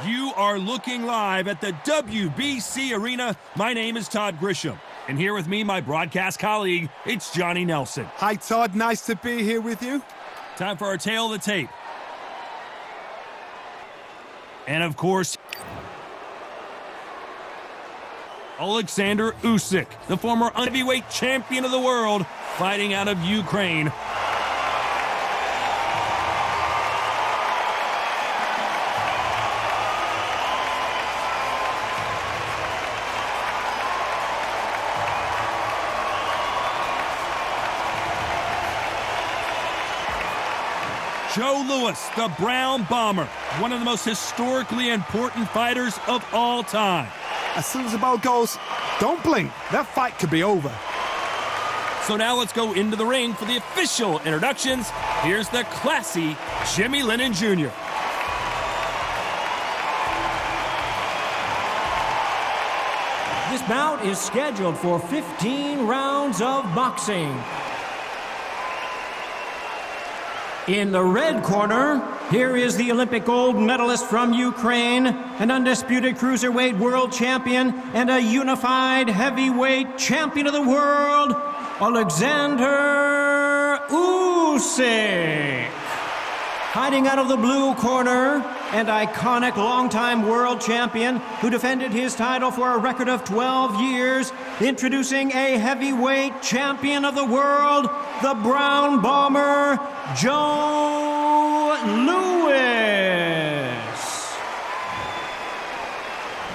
You are looking live at the WBC Arena. My name is Todd Grisham. And here with me, my broadcast colleague, it's Johnny Nelson. Hi, Todd. Nice to be here with you. Time for our tale of the tape. And, of course, Oleksandr Usyk, the former heavyweight champion of the world, fighting out of Ukraine. Joe Louis, the Brown Bomber, one of the most historically important fighters of all time. As soon as the bell goes, don't blink. That fight could be over. So now let's go into the ring for the official introductions. Here's the classy Jimmy Lennon Jr. This bout is scheduled for 15 rounds of boxing. In the red corner, here is the Olympic gold medalist from Ukraine, an undisputed cruiserweight world champion, and a unified heavyweight champion of the world, Oleksandr Usyk. Hiding out of the blue corner, an iconic longtime world champion who defended his title for a record of 12 years, introducing a heavyweight champion of the world, the Brown Bomber, Joe Louis.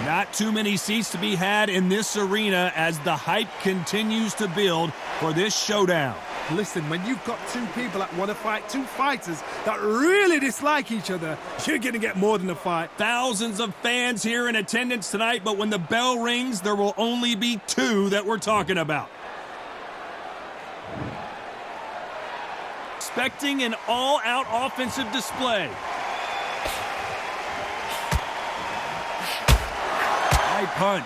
Not too many seats to be had in this arena as the hype continues to build for this showdown. Listen, when you've got two people that want to fight, two fighters that really dislike each other, you're going to get more than a fight. Thousands of fans here in attendance tonight, but when the bell rings, there will only be two that we're talking about. Expecting an all-out offensive display. Right punch.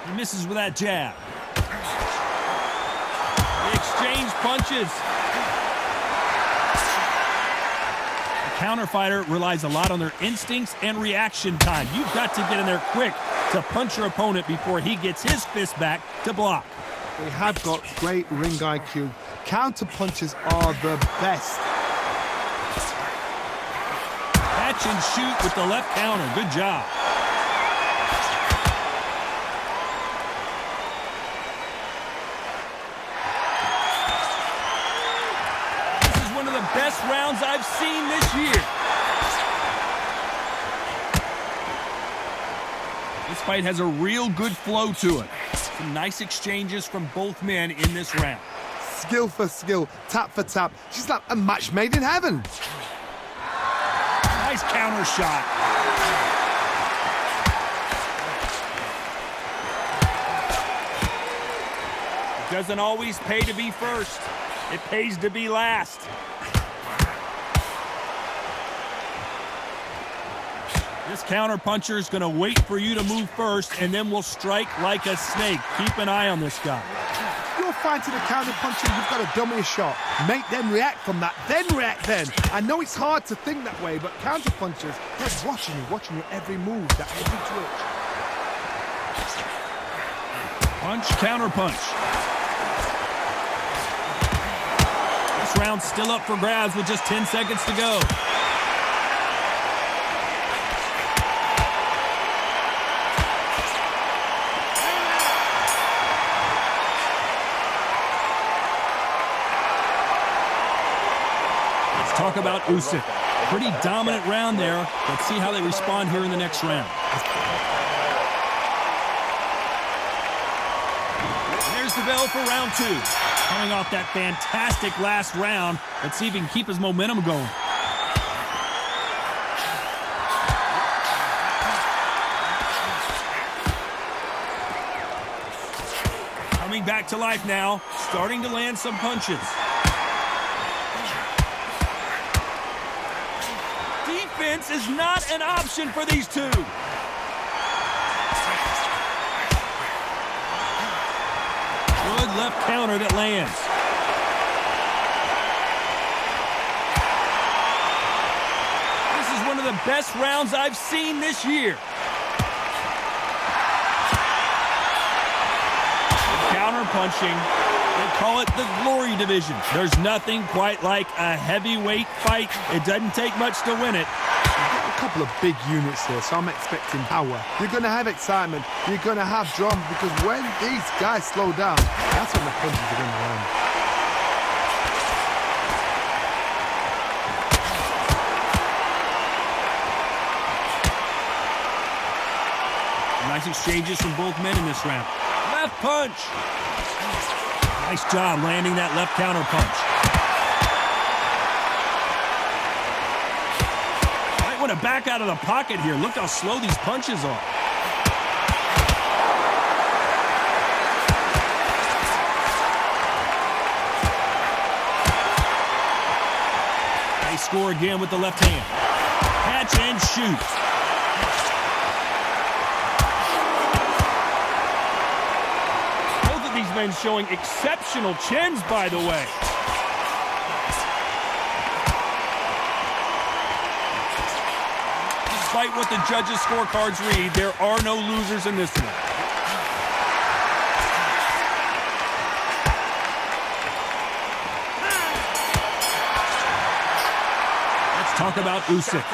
He misses with that jab. They exchange punches. The counter fighter relies a lot on their instincts and reaction time. You've got to get in there quick to punch your opponent before he gets his fist back to block. They have got great ring IQ. Counter punches are the best. Catch and shoot with the left counter. Good job. Best rounds I've seen this year. This fight has a real good flow to it. Some nice exchanges from both men in this round. Skill for skill, tap for tap. She's like a match made in heaven. Nice counter shot. It doesn't always pay to be first. It pays to be last. This counterpuncher is going to wait for you to move first, and then will strike like a snake. Keep an eye on this guy. You're fighting a counterpuncher, you've got to dummy a shot. Make them react from that, then react then. I know it's hard to think that way, but counterpunchers, they're watching you every move, that every twitch. Punch, counterpunch. This round's still up for grabs with just 10 seconds to go. Talk about Usyk. Pretty dominant round there. Let's see how they respond here in the next round. There's the bell for round two. Coming off that fantastic last round. Let's see if he can keep his momentum going. Coming back to life now. Starting to land some punches. Defense is not an option for these two. Good left counter that lands. This is one of the best rounds I've seen this year. Counter punching. They call it the glory division. There's nothing quite like a heavyweight fight. It doesn't take much to win it. A couple of big units here, so I'm expecting power. You're going to have excitement. You're going to have drama, because when these guys slow down, that's when the punches are going to land. Nice exchanges from both men in this round. Left punch. Nice job landing that left counter punch. Might want to back out of the pocket here. Look how slow these punches are. Nice score again with the left hand. Catch and shoot. These men showing exceptional chins, by the way. Despite what the judges' scorecards read, there are no losers in this one. Let's talk about Usyk.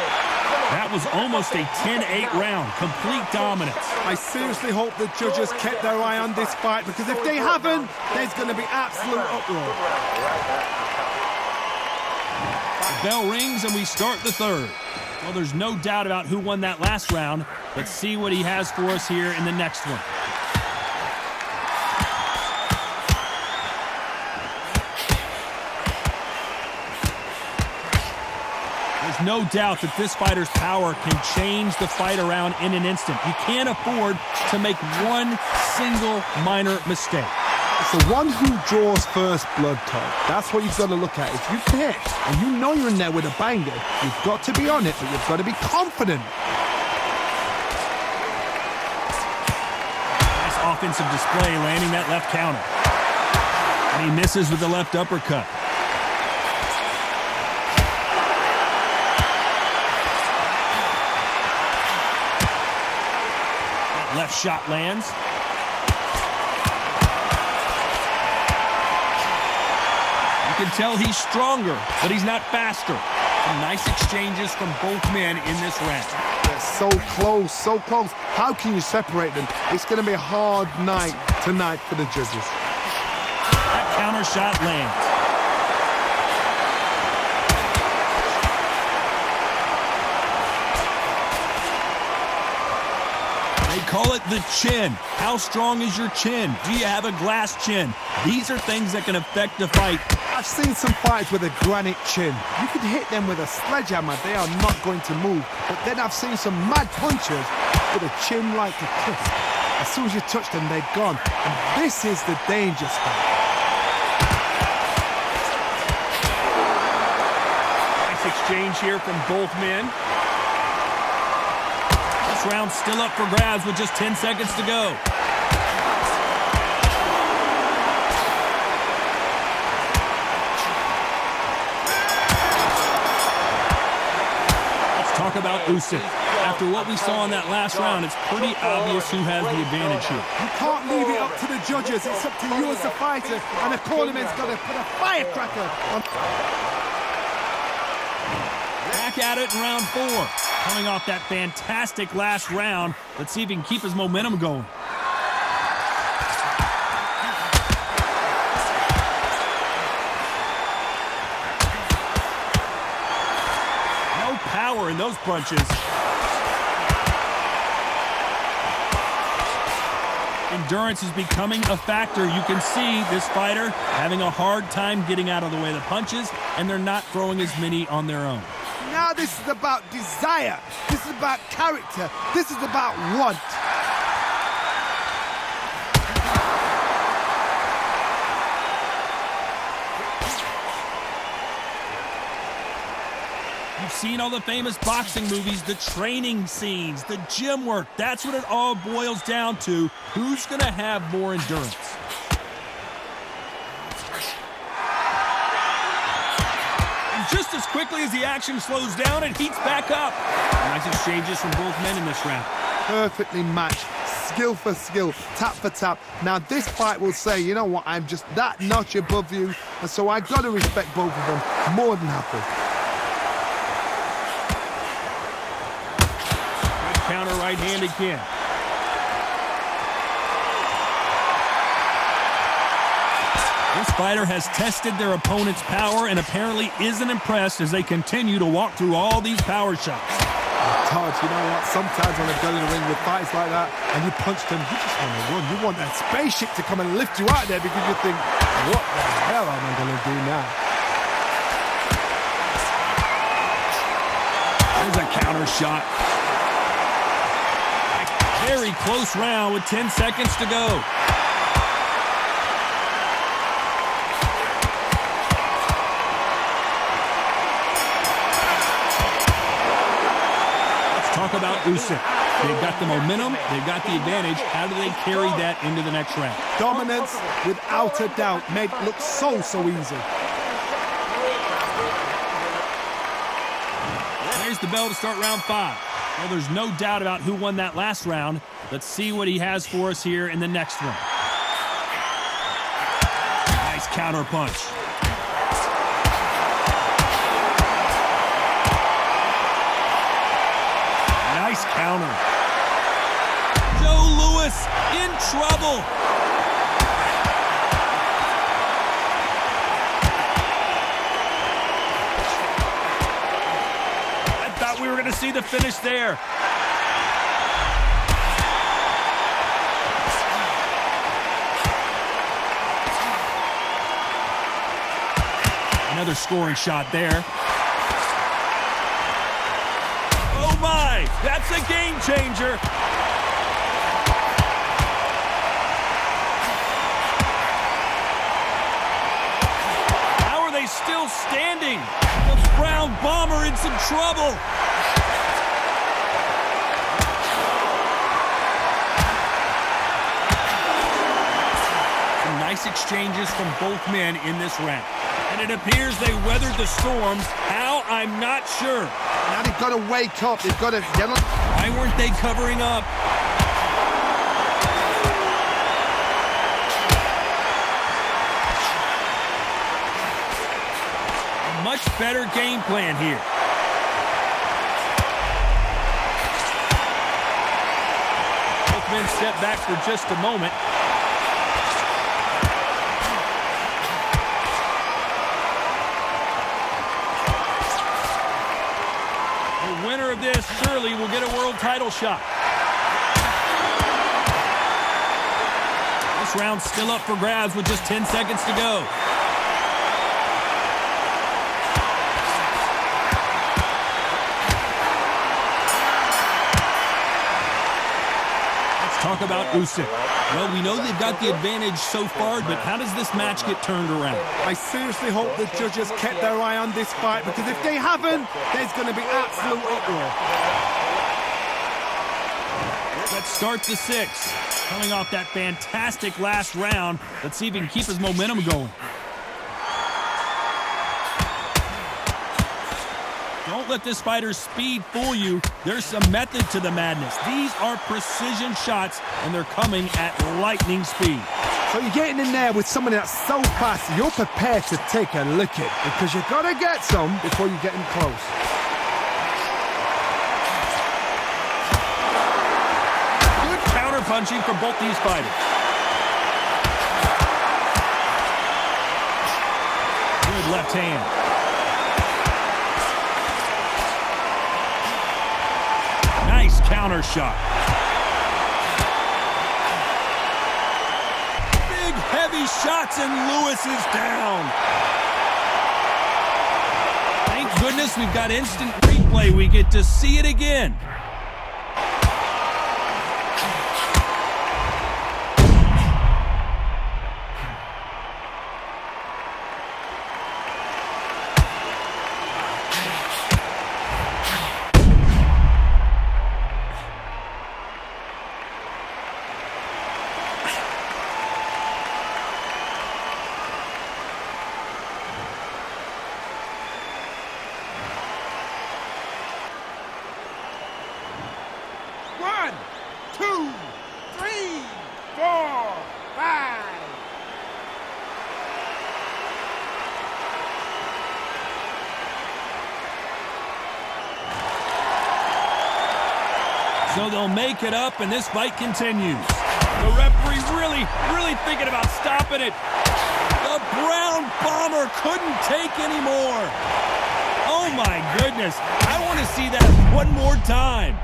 That was almost a 10-8 round, complete dominance. I seriously hope the judges kept their eye on this fight, because if they haven't, there's going to be absolute uproar. The bell rings and we start the third. Well, there's no doubt about who won that last round. Let's see what he has for us here in the next one. There's no doubt that this fighter's power can change the fight around in an instant. You can't afford to make one single minor mistake. It's the one who draws first blood, Todd. That's what you've got to look at. If you hit and you know you're in there with a banger, you've got to be on it, but you've got to be confident. Nice offensive display, landing that left counter. And he misses with the left uppercut. Left shot lands. You can tell he's stronger, but he's not faster. Some nice exchanges from both men in this round. They're so close, so close. How can you separate them? It's going to be a hard night tonight for the judges. That counter shot lands. They call it the chin. How strong is your chin? Do you have a glass chin? These are things that can affect the fight. I've seen some fights with a granite chin. You could hit them with a sledgehammer, they are not going to move. But then I've seen some mad punchers with a chin like a crisp. As soon as you touch them, they're gone. And this is the danger spot. Nice exchange here from both men. This round's still up for grabs with just 10 seconds to go. Talk about Usyk. After what we saw in that last round, it's pretty obvious who has the advantage here. You can't leave it up to the judges. It's up to you as the fighter, and the cornerman's got to put a firecracker on. Back at it in round 4. Coming off that fantastic last round. Let's see if he can keep his momentum going. Power in those punches. Endurance is becoming a factor. You can see this fighter having a hard time getting out of the way of the punches, and they're not throwing as many on their own. Now this is about desire. This is about character. This is about want. You've seen all the famous boxing movies, the training scenes, the gym work. That's what it all boils down to. Who's going to have more endurance? Just as quickly as the action slows down, it heats back up. Nice exchanges from both men in this round. Perfectly matched, skill for skill, tap for tap. Now this fight will say, you know what, I'm just that notch above you, and so I got to respect both of them more than happy. Good counter right hand again. This fighter has tested their opponent's power and apparently isn't impressed as they continue to walk through all these power shots. Todd, you know what? Sometimes when I go in the ring with fights like that and you punch them, you just want to run. You want that spaceship to come and lift you out there because you think, what the hell am I going to do now? There's a counter shot. Very close round with 10 seconds to go. Talk about Usyk. They've got the momentum, they've got the advantage. How do they carry that into the next round? Dominance, without a doubt, made it look so easy. There's the bell to start round 5. Well, there's no doubt about who won that last round. Let's see what he has for us here in the next one. Nice counter punch. Nice counter. Joe Louis in trouble. I thought we were going to see the finish there. Another scoring shot there. That's a game changer. How are they still standing? The Brown Bomber in some trouble. Some nice exchanges from both men in this round. And it appears they weathered the storms. How? I'm not sure. Now they've got to wake up. They've got to... Why weren't they covering up? A much better game plan here. Both men step back for just a moment. The winner of this surely will get a world title shot. This round's still up for grabs with just 10 seconds to go. Let's talk about Usyk. Well, we know they've got the advantage so far, but how does this match get turned around? I seriously hope the judges kept their eye on this fight, because if they haven't, there's going to be absolute uproar. Let's start the 6th. Coming off that fantastic last round, let's see if he can keep his momentum going. Don't let this fighter's speed fool you. There's some method to the madness. These are precision shots, and they're coming at lightning speed. So you're getting in there with someone that's so fast, you're prepared to take a licking, because you've got to get some before you get in close. Good counter-punching from both these fighters. Good left hand. Nice counter shot. Big, heavy shots, and Lewis is down. Thank goodness we've got instant replay. We get to see it again. So they'll make it up, and this fight continues. The referee really thinking about stopping it. The Brown Bomber couldn't take anymore. Oh, my goodness. I want to see that one more time.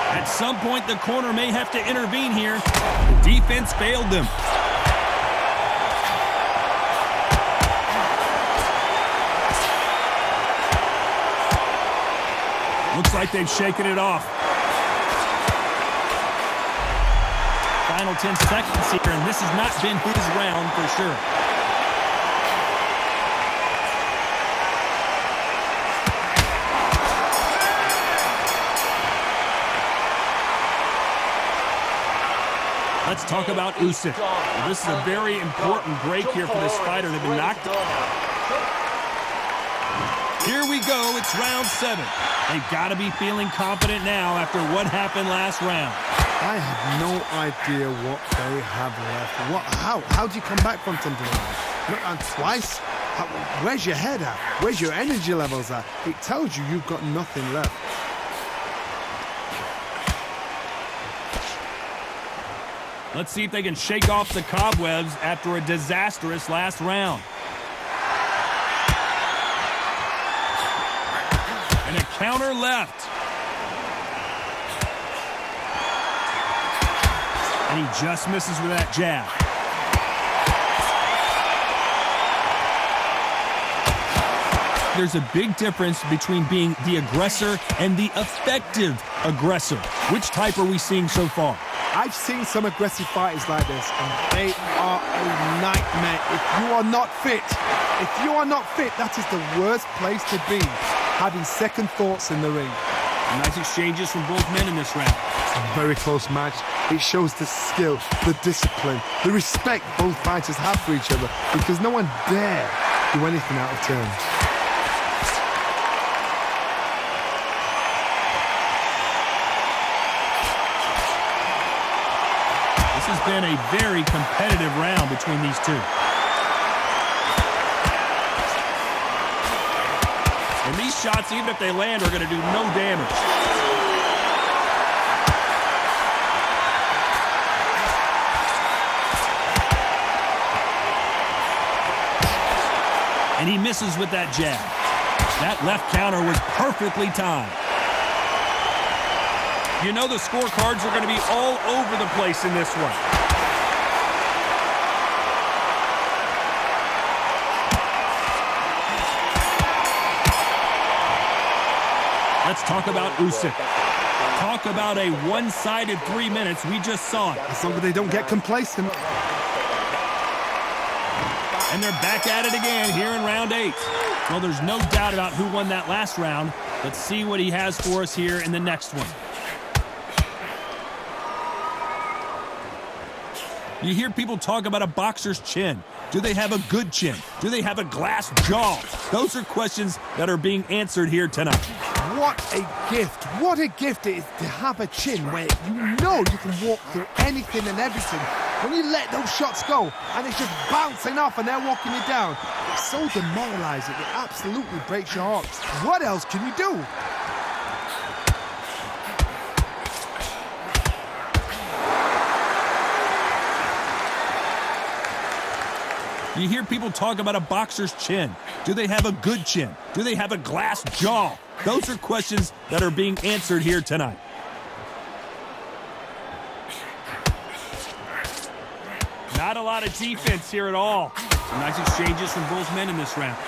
At some point, the corner may have to intervene here. The defense failed them. Looks like they've shaken it off. Final 10 seconds here, and this has not been his round for sure. Let's talk about Usyk. Well, this is a very important break here for this fighter. They've been knocked out. Here we go. It's round 7. They've got to be feeling confident now after what happened last round. I have no idea what they have left. How do you come back from something like that? And twice? Where's your head at? Where's your energy levels at? It tells you you've got nothing left. Let's see if they can shake off the cobwebs after a disastrous last round. And a counter left. And he just misses with that jab. There's a big difference between being the aggressor and the effective aggressor. Which type are we seeing so far? I've seen some aggressive fighters like this, and they are a nightmare. If you are not fit, that is the worst place to be, having second thoughts in the ring. Nice exchanges from both men in this round. It's a very close match. It shows the skill, the discipline, the respect both fighters have for each other, because no one dare do anything out of turn. This has been a very competitive round between these two. And these shots, even if they land, are going to do no damage. And he misses with that jab. That left counter was perfectly timed. You know the scorecards are going to be all over the place in this one. Let's talk about Usyk. Talk about a one-sided 3 minutes. We just saw it. As long as they don't get complacent. And they're back at it again here in round 8. Well, there's no doubt about who won that last round. Let's see what he has for us here in the next one. You hear people talk about a boxer's chin. Do they have a good chin? Do they have a glass jaw? Those are questions that are being answered here tonight. What a gift. What a gift it is to have a chin where you know you can walk through anything and everything. When you let those shots go and it's just bouncing off and they're walking you down, it's so demoralizing. It absolutely breaks your heart. What else can you do? You hear people talk about a boxer's chin. Do they have a good chin? Do they have a glass jaw? Those are questions that are being answered here tonight. Not a lot of defense here at all. Some nice exchanges from both men in this round.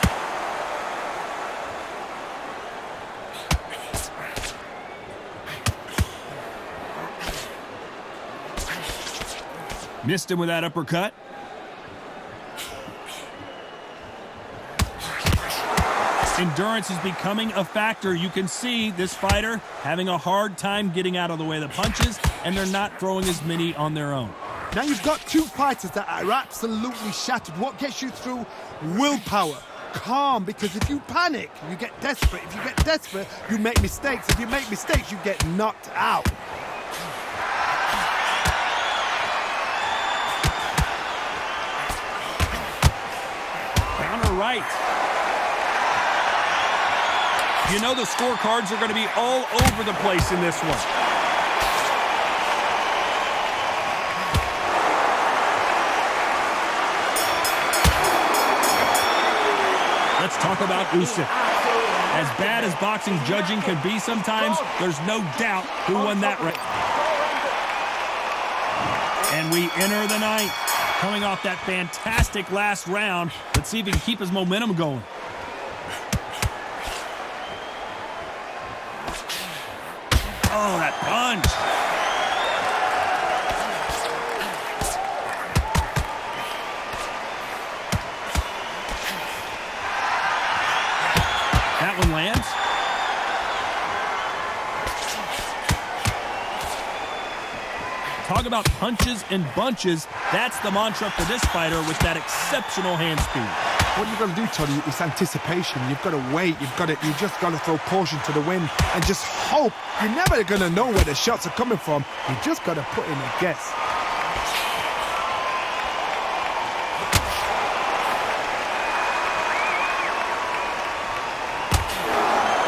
Missed him with that uppercut. Endurance is becoming a factor. You can see this fighter having a hard time getting out of the way of the punches, and they're not throwing as many on their own. Now you've got two fighters that are absolutely shattered. What gets you through? Willpower. Calm, because if you panic, you get desperate. If you get desperate, you make mistakes. If you make mistakes, you get knocked out. Counter right. You know the scorecards are going to be all over the place in this one. Let's talk about Usyk. As bad as boxing judging can be sometimes, there's no doubt who won that round. And we enter the ninth. Coming off that fantastic last round, let's see if he can keep his momentum going. Oh, that punch. That one lands. Talk about punches and bunches. That's the mantra for this fighter with that exceptional hand speed. What you've got to do, Tony, is anticipation. You've got to wait. You just got to throw caution to the wind and just hope. You're never going to know where the shots are coming from. You just got to put in a guess.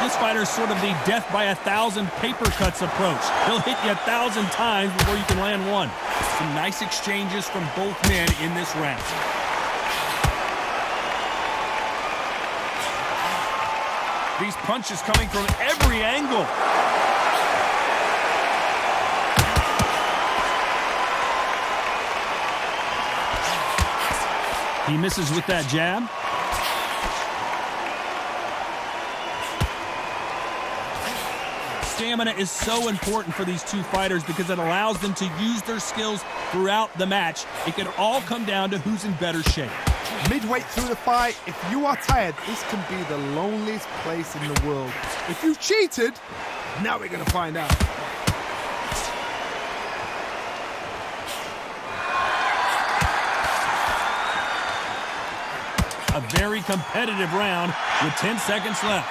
This fighter is sort of the death by 1,000 paper cuts approach. He'll hit you 1,000 times before you can land one. Some nice exchanges from both men in this round. These punches coming from every angle. He misses with that jab. Stamina is so important for these two fighters because it allows them to use their skills throughout the match. It can all come down to who's in better shape. Midway through the fight, if you are tired, this can be the loneliest place in the world. If you cheated, now we're going to find out. A very competitive round with 10 seconds left.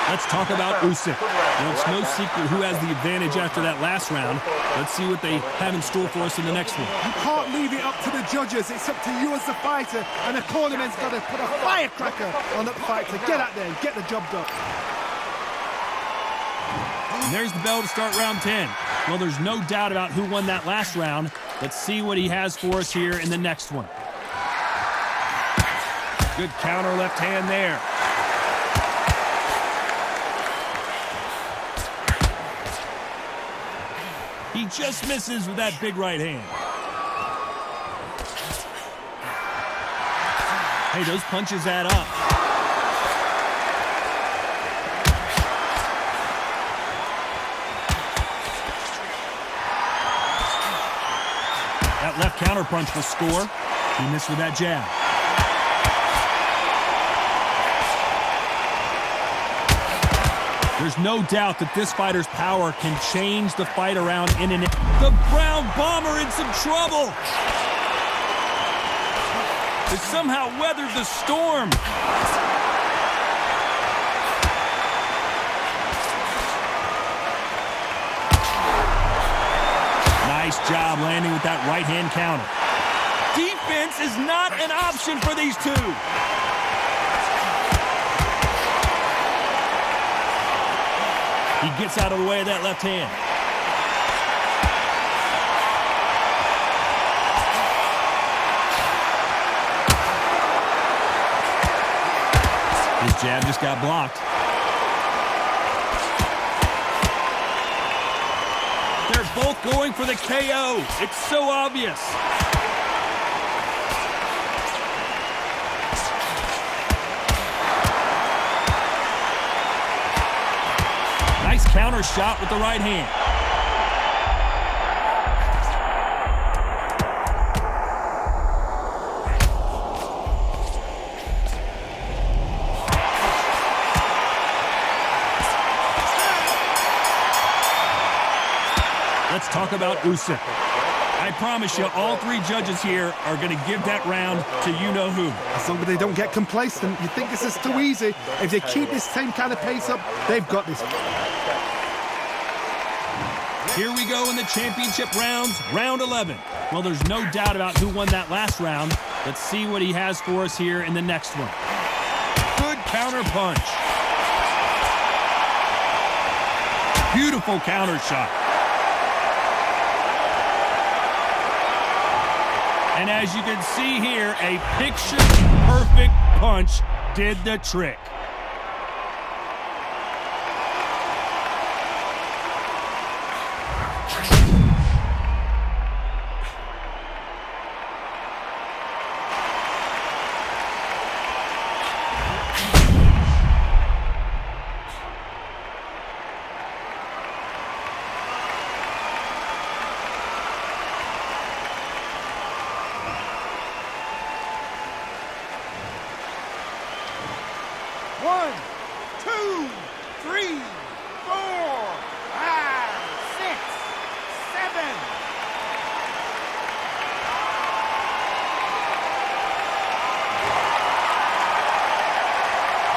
Let's talk about Usyk. Well, it's no secret who has the advantage after that last round. Let's see what they have in store for us in the next one. You can't leave it up to the judges. It's up to you as the fighter, and the cornerman's got to put a firecracker on that fight to get out there and get the job done. And there's the bell to start round 10. Well, there's no doubt about who won that last round. Let's see what he has for us here in the next one. Good counter left hand there. He just misses with that big right hand. Hey, those punches add up. That left counter punch will score. He missed with that jab. There's no doubt that this fighter's power can change the fight around in an... The Brown Bomber in some trouble. Has somehow weathered the storm. Nice job landing with that right-hand counter. Defense is not an option for these two. He gets out of the way of that left hand. His jab just got blocked. They're both going for the KO. It's so obvious. Nice counter shot with the right hand. talk about Usyk. I promise you, all three judges here are going to give that round to you-know-who. As long as they don't get complacent, you think this is too easy. If they keep this same kind of pace up, they've got this. Here we go in the championship rounds, round 11. Well, there's no doubt about who won that last round. Let's see what he has for us here in the next one. Good counter punch. Beautiful counter shot. And as you can see here, a picture-perfect punch did the trick. One, two, three, 4, 5, 6, 7.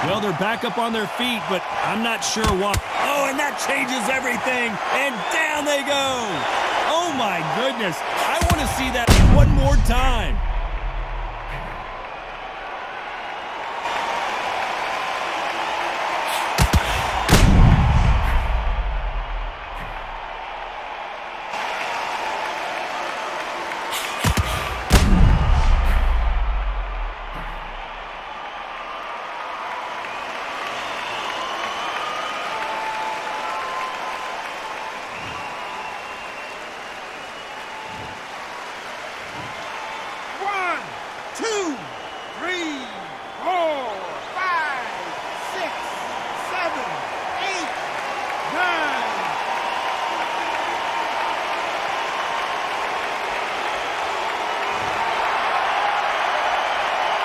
Well, they're back up on their feet, but I'm not sure why. Oh, and that changes everything. And down they go. Oh, my goodness. I want to see that one more time.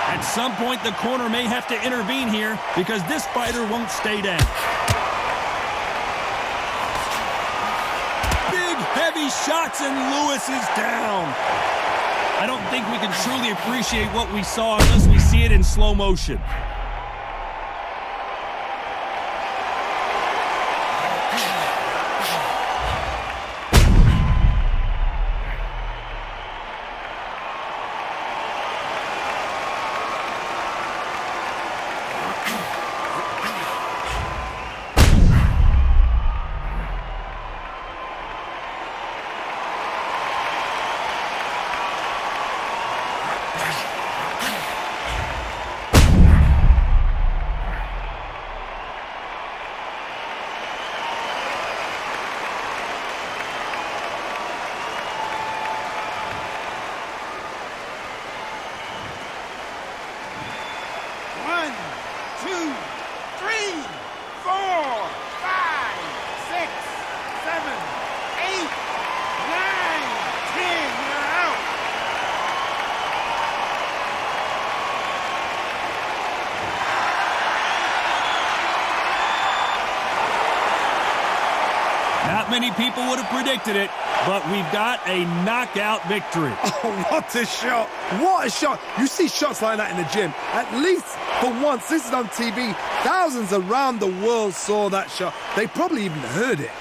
At some point, the corner may have to intervene here because this fighter won't stay down. Big, heavy shots, and Lewis is down. I don't think we can truly appreciate what we saw unless we see it in slow motion. Not many people would have predicted it, but we've got a knockout victory. Oh, what a shot. What a shot. You see shots like that in the gym. At least for once, this is on TV. Thousands around the world saw that shot. They probably even heard it.